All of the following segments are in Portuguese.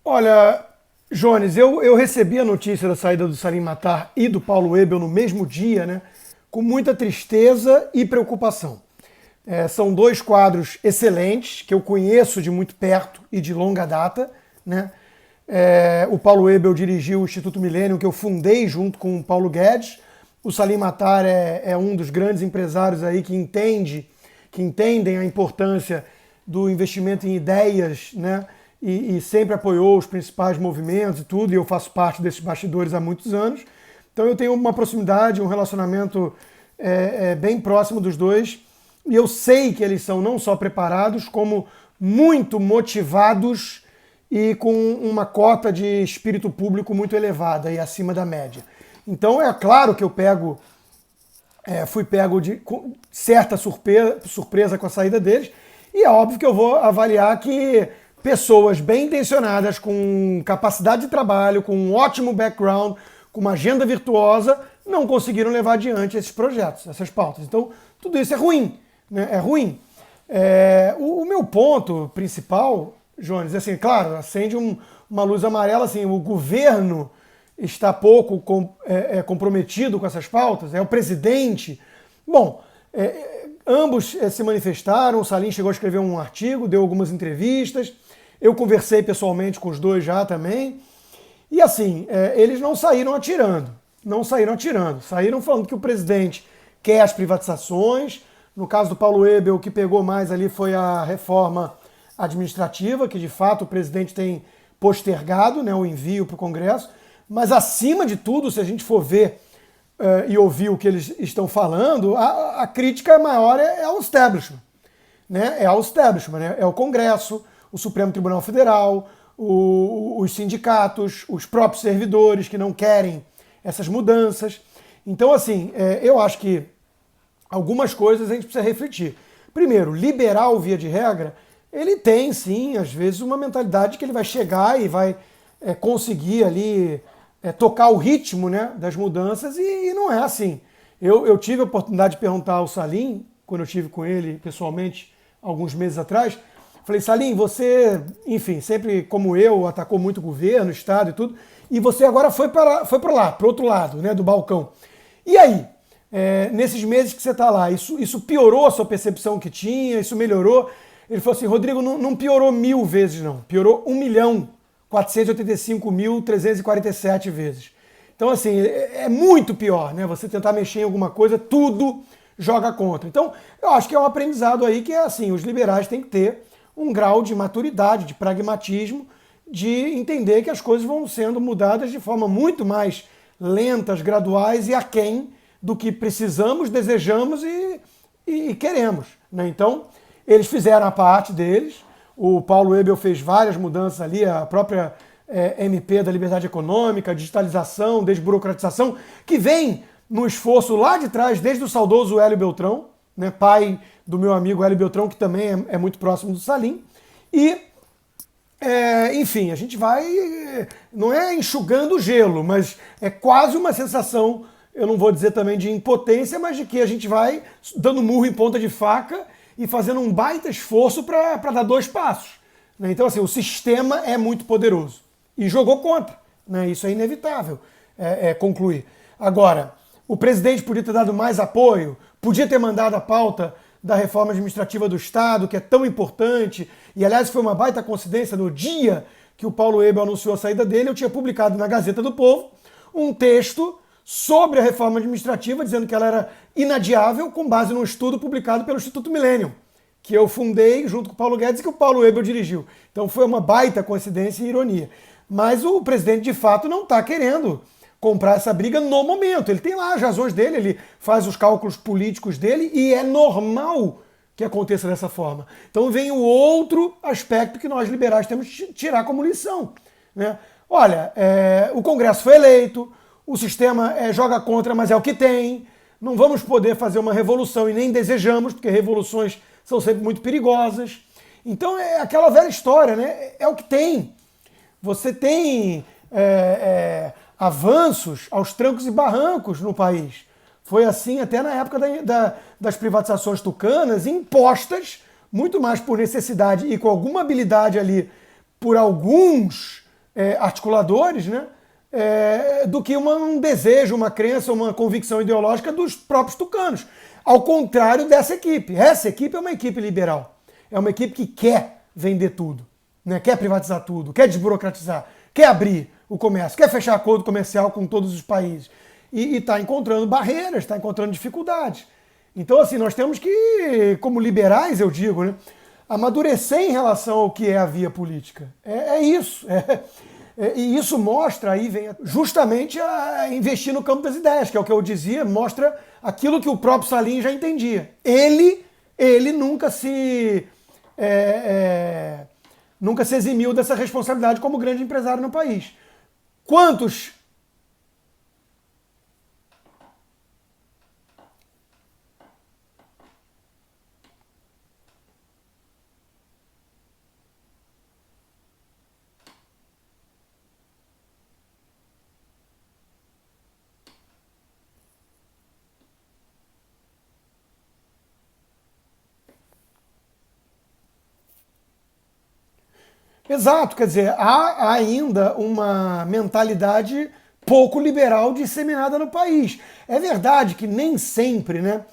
Olha, Jones, eu recebi a notícia da saída do Salim Matar e do Paulo Ebel no mesmo dia, né? Com muita tristeza e preocupação. São dois quadros excelentes, que eu conheço de muito perto e de longa data, né? O Paulo Ebel dirigiu o Instituto Millennium, que eu fundei junto com o Paulo Guedes. O Salim Matar é um dos grandes empresários aí que entendem a importância do investimento em ideias, né? E sempre apoiou os principais movimentos e tudo, e eu faço parte desses bastidores há muitos anos. Então eu tenho uma proximidade, um relacionamento bem próximo dos dois, e eu sei que eles são não só preparados, como muito motivados e com uma cota de espírito público muito elevada e acima da média. Então é claro que eu fui pego de certa surpresa com a saída deles, e é óbvio que eu vou avaliar que pessoas bem intencionadas, com capacidade de trabalho, com um ótimo background, com uma agenda virtuosa, não conseguiram levar adiante esses projetos, essas pautas. Então, tudo isso é ruim, né? É ruim. O meu ponto principal, Jones, é assim, claro, acende uma luz amarela, assim, o governo está pouco comprometido com essas pautas, é o presidente. Bom, ambos se manifestaram, o Salim chegou a escrever um artigo, deu algumas entrevistas, eu conversei pessoalmente com os dois já também, e assim, eles não saíram atirando, saíram falando que o presidente quer as privatizações. No caso do Paulo Ebel, o que pegou mais ali foi a reforma administrativa, que de fato o presidente tem postergado, né, o envio para o Congresso, mas acima de tudo, se a gente for ver e ouvir o que eles estão falando, a crítica maior ao establishment, né? É ao establishment, né? É o Congresso, o Supremo Tribunal Federal, os sindicatos, os próprios servidores que não querem essas mudanças. Então, assim, eu acho que algumas coisas a gente precisa refletir. Primeiro, liberal, via de regra, ele tem, sim, às vezes, uma mentalidade que ele vai chegar e vai conseguir ali tocar o ritmo, né, das mudanças, e não é assim. Eu tive a oportunidade de perguntar ao Salim, quando eu estive com ele pessoalmente, alguns meses atrás, falei, Salim, você, enfim, sempre como eu, atacou muito o governo, o Estado e tudo, e você agora foi para lá, para o outro lado, né, do balcão. E aí, nesses meses que você está lá, isso piorou a sua percepção que tinha? Isso melhorou? Ele falou assim, Rodrigo, não piorou 1000 vezes não, piorou 1.485.347 vezes. Então, assim, é muito pior, né? Você tentar mexer em alguma coisa, tudo joga contra. Então, eu acho que é um aprendizado aí que é assim, os liberais têm que ter um grau de maturidade, de pragmatismo, de entender que as coisas vão sendo mudadas de forma muito mais lentas, graduais e aquém do que precisamos, desejamos e queremos, né? Então, eles fizeram a parte deles. O Paulo Ebel fez várias mudanças ali, a própria MP da Liberdade Econômica, digitalização, desburocratização, que vem no esforço lá de trás, desde o saudoso Hélio Beltrão, né, pai do meu amigo Hélio Beltrão, que também é muito próximo do Salim. E, enfim, a gente vai, não é enxugando o gelo, mas é quase uma sensação, eu não vou dizer também de impotência, mas de que a gente vai dando murro em ponta de faca e fazendo um baita esforço para dar 2 passos. Né? Então, assim, o sistema é muito poderoso e jogou contra. Né? Isso é inevitável concluir. Agora, o presidente podia ter dado mais apoio, podia ter mandado a pauta da reforma administrativa do Estado, que é tão importante, e aliás foi uma baita coincidência, no dia que o Paulo Ebel anunciou a saída dele, eu tinha publicado na Gazeta do Povo um texto sobre a reforma administrativa, dizendo que ela era inadiável, com base num estudo publicado pelo Instituto Millennium, que eu fundei junto com o Paulo Guedes e que o Paulo Ebel dirigiu. Então foi uma baita coincidência e ironia. Mas o presidente, de fato, não está querendo comprar essa briga no momento. Ele tem lá as razões dele, ele faz os cálculos políticos dele e é normal que aconteça dessa forma. Então vem o outro aspecto que nós liberais temos que tirar como lição. Né? Olha, o Congresso foi eleito, o sistema joga contra, mas é o que tem. Não vamos poder fazer uma revolução e nem desejamos, porque revoluções são sempre muito perigosas. Então é aquela velha história, né? É o que tem. Você tem avanços aos trancos e barrancos no país. Foi assim até na época das privatizações tucanas, impostas muito mais por necessidade e com alguma habilidade ali por alguns articuladores, né? Do que um desejo, uma crença, uma convicção ideológica dos próprios tucanos. Ao contrário dessa equipe. Essa equipe é uma equipe liberal. É uma equipe que quer vender tudo, né? Quer privatizar tudo, quer desburocratizar, quer abrir o comércio, quer fechar acordo comercial com todos os países. E está encontrando barreiras, está encontrando dificuldades. Então, assim, nós temos que, como liberais, eu digo, né, amadurecer em relação ao que é a via política. É isso. E isso mostra, aí vem justamente a investir no campo das ideias, que é o que eu dizia, mostra aquilo que o próprio Salim já entendia. Ele nunca se eximiu dessa responsabilidade como grande empresário no país. Quantos... Exato, quer dizer, há ainda uma mentalidade pouco liberal disseminada no país. É verdade que nem sempre, né,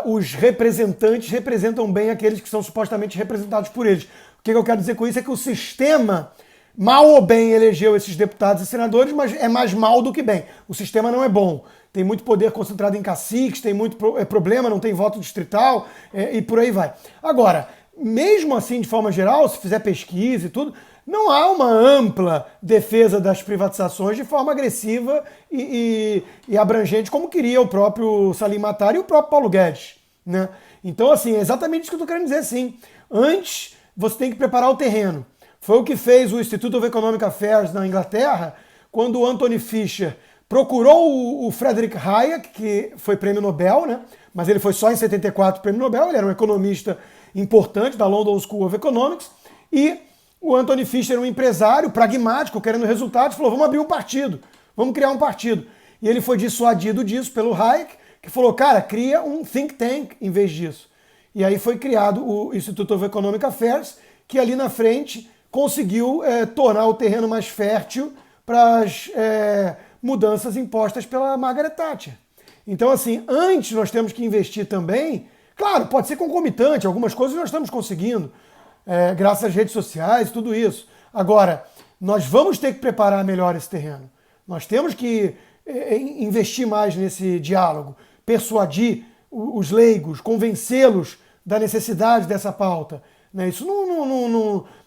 os representantes representam bem aqueles que são supostamente representados por eles. O que eu quero dizer com isso é que o sistema, mal ou bem, elegeu esses deputados e senadores, mas é mais mal do que bem. O sistema não é bom. Tem muito poder concentrado em caciques, tem muito problema, não tem voto distrital e por aí vai. Agora, mesmo assim, de forma geral, se fizer pesquisa e tudo, não há uma ampla defesa das privatizações de forma agressiva e abrangente, como queria o próprio Salim Matar e o próprio Paulo Guedes, né? Então, assim, é exatamente isso que eu estou querendo dizer, sim. Antes, você tem que preparar o terreno. Foi o que fez o Institute of Economic Affairs na Inglaterra, quando o Anthony Fisher procurou o Frederick Hayek, que foi prêmio Nobel, né? Mas ele foi só em 74 prêmio Nobel, ele era um economista importante da London School of Economics, e o Anthony Fisher, um empresário pragmático, querendo resultados, falou, vamos abrir um partido, vamos criar um partido. E ele foi dissuadido disso pelo Hayek, que falou, cara, cria um think tank em vez disso. E aí foi criado o Institute of Economic Affairs, que ali na frente conseguiu tornar o terreno mais fértil para as mudanças impostas pela Margaret Thatcher. Então, assim, antes nós temos que investir também. Claro, pode ser concomitante, algumas coisas nós estamos conseguindo, graças às redes sociais, tudo isso. Agora, nós vamos ter que preparar melhor esse terreno. Nós temos que investir mais nesse diálogo, persuadir os leigos, convencê-los da necessidade dessa pauta. Né? Isso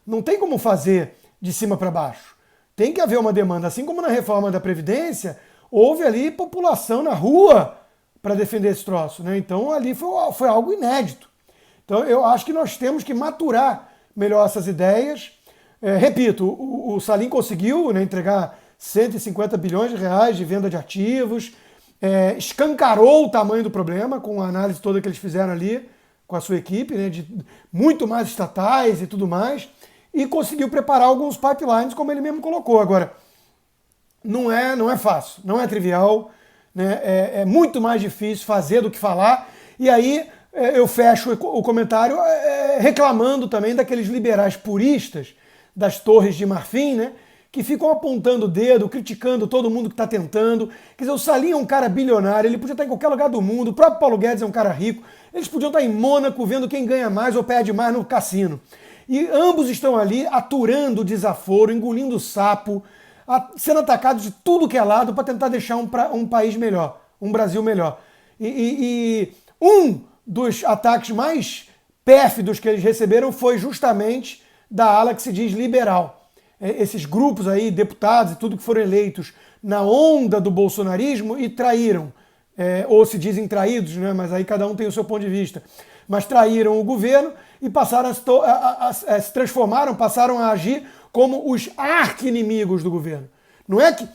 não tem como fazer de cima para baixo. Tem que haver uma demanda. Assim como na reforma da Previdência, houve ali população na rua para defender esse troço, né? Então ali foi algo inédito. Então eu acho que nós temos que maturar melhor essas ideias. Repito, o Salim conseguiu, né, entregar 150 bilhões de reais de venda de ativos, escancarou o tamanho do problema com a análise toda que eles fizeram ali com a sua equipe, né, de muito mais estatais e tudo mais, e conseguiu preparar alguns pipelines, como ele mesmo colocou. Agora, não é fácil, não é trivial, né? É muito mais difícil fazer do que falar. E aí eu fecho o comentário reclamando também daqueles liberais puristas das Torres de Marfim, né? Que ficam apontando o dedo, criticando todo mundo que está tentando. Quer dizer, o Salim é um cara bilionário, ele podia estar em qualquer lugar do mundo, o próprio Paulo Guedes é um cara rico, eles podiam estar em Mônaco vendo quem ganha mais ou perde mais no cassino. E ambos estão ali aturando o desaforo, engolindo o sapo, sendo atacados de tudo que é lado para tentar deixar um país melhor, um Brasil melhor. E um dos ataques mais pérfidos que eles receberam foi justamente da ala que se diz liberal. Esses grupos aí, deputados e tudo que foram eleitos na onda do bolsonarismo e traíram, ou se dizem traídos, né? Mas aí cada um tem o seu ponto de vista, mas traíram o governo e passaram se transformaram, passaram a agir como os arqui-inimigos do governo. Não é que...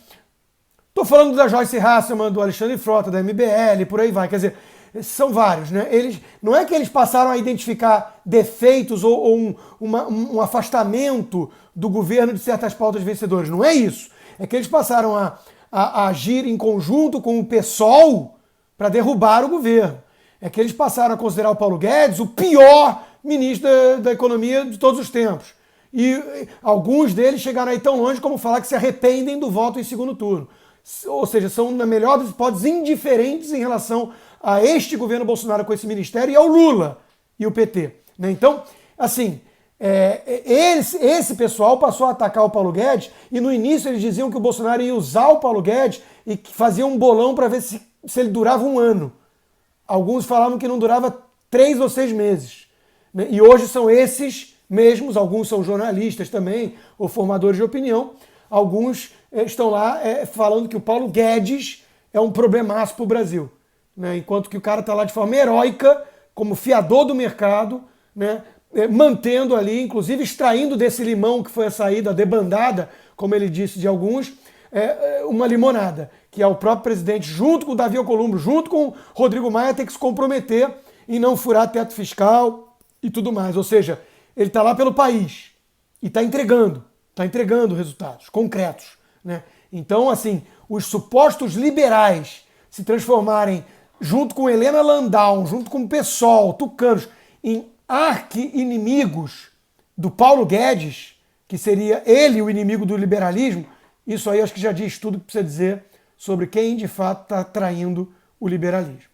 Estou falando da Joyce Hasselman, do Alexandre Frota, da MBL, por aí vai. Quer dizer, são vários, né? Não é que eles passaram a identificar defeitos ou um afastamento do governo de certas pautas vencedoras. Não é isso. É que eles passaram a agir em conjunto com o PSOL para derrubar o governo. É que eles passaram a considerar o Paulo Guedes o pior ministro da economia de todos os tempos. E alguns deles chegaram aí tão longe como falar que se arrependem do voto em segundo turno. Ou seja, são, na melhor das hipóteses, indiferentes em relação a este governo Bolsonaro com esse ministério e ao Lula e o PT. Né? Então, assim, esse pessoal passou a atacar o Paulo Guedes e no início eles diziam que o Bolsonaro ia usar o Paulo Guedes e que fazia um bolão para ver se ele durava um ano. Alguns falavam que não durava 3 ou 6 meses. Né? E hoje são esses mesmos, alguns são jornalistas também, ou formadores de opinião, alguns estão lá falando que o Paulo Guedes é um problemaço para o Brasil. Né? Enquanto que o cara está lá de forma heróica, como fiador do mercado, né? Mantendo ali, inclusive extraindo desse limão que foi a saída debandada, como ele disse de alguns, uma limonada, que é o próprio presidente, junto com o Davi Alcolumbre, junto com o Rodrigo Maia, ter que se comprometer em não furar teto fiscal e tudo mais. Ou seja, ele está lá pelo país e está entregando resultados concretos. Né? Então, assim, os supostos liberais se transformarem, junto com Helena Landau, junto com o PSOL, tucanos, em arqui-inimigos do Paulo Guedes, que seria ele o inimigo do liberalismo, isso aí acho que já diz tudo que precisa dizer sobre quem de fato está traindo o liberalismo.